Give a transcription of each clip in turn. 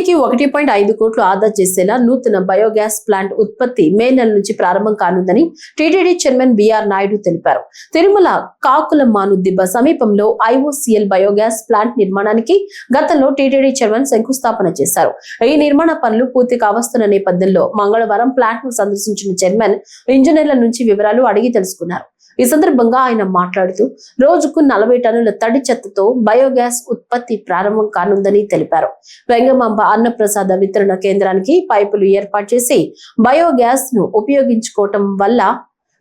ఏడాదికి 1.5 కోట్లు ఆదా చేసేలా నూతన బయోగ్యాస్ ప్లాంట్ ఉత్పత్తి మే నెల నుంచి ప్రారంభం కానుందని టీటీడీ చైర్మన్ బిఆర్ నాయుడు తెలిపారు. తిరుమల కాకులమాను దిబ్బ సమీపంలో ఐఓసీఎల్ బయోగ్యాస్ ప్లాంట్ నిర్మాణానికి గతంలో టీటీడీ చైర్మన్ శంకుస్థాపన చేశారు. ఈ నిర్మాణ పనులు పూర్తి కావస్తున్న నేపథ్యంలో మంగళవారం ప్లాంట్ ను సందర్శించిన చైర్మన్ ఇంజనీర్ల నుంచి వివరాలు అడిగి తెలుసుకున్నారు. ఈ సందర్భంగా ఆయన మాట్లాడుతూ రోజుకు 40 టన్నుల తడి చెత్తతో బయోగ్యాస్ ఉత్పత్తి ప్రారంభం కానుందని తెలిపారు. వెంగమాంబ అన్నప్రసాద వితరణ కేంద్రానికి పైపులు ఏర్పాటు చేసి బయోగ్యాస్ ను ఉపయోగించుకోవటం వల్ల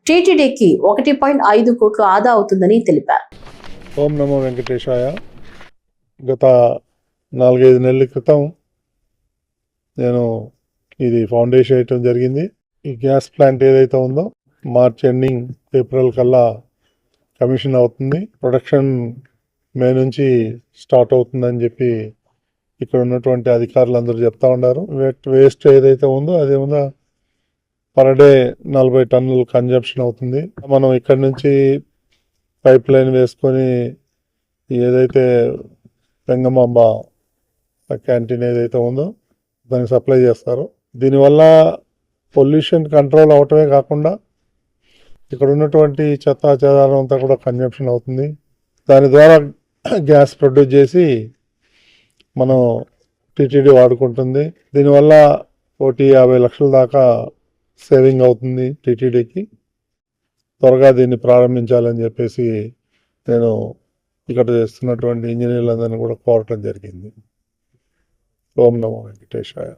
టీటీడీకి 1.5 కోట్లు ఆదా అవుతుందని తెలిపారు. ఓం నమో వెంకటేశాయ. గత 4-5 నెలల క్రితం నేను ఇది ఫౌండేషన్ వేయటం జరిగింది. ఈ గ్యాస్ ప్లాంట్ ఏదైతే ఉందో మార్చ్ ఎండింగ్ ఏప్రిల్ కల్లా కమిషన్ అవుతుంది. ప్రొడక్షన్ మే నుంచి స్టార్ట్ అవుతుందని చెప్పి ఇక్కడ ఉన్నటువంటి అధికారులు అందరూ చెప్తా ఉన్నారు. వేస్ట్ ఏదైతే ఉందో అదేమో పర్ డే 40 టన్నులు కన్జంప్షన్ అవుతుంది. మనం ఇక్కడ నుంచి పైప్ లైన్ వేసుకొని ఏదైతే వెంగమాంబ క్యాంటీన్ ఏదైతే ఉందో దానికి సప్లై చేస్తారు. దీనివల్ల పొల్యూషన్ కంట్రోల్ అవటమే కాకుండా ఇక్కడ ఉన్నటువంటి చెత్త చెదారం అంతా కూడా కన్జంప్షన్ అవుతుంది. దాని ద్వారా గ్యాస్ ప్రొడ్యూస్ చేసి మనం టీటీడీ వాడుకుంటుంది. దీనివల్ల 150 లక్షల దాకా సేవింగ్ అవుతుంది టీటీడీకి. త్వరగా దీన్ని ప్రారంభించాలని చెప్పేసి నేను ఇక్కడ చేస్తున్నటువంటి ఇంజనీర్లందరినీ కూడా కోరటం జరిగింది. ఓం నమో వెంకటేశాయ.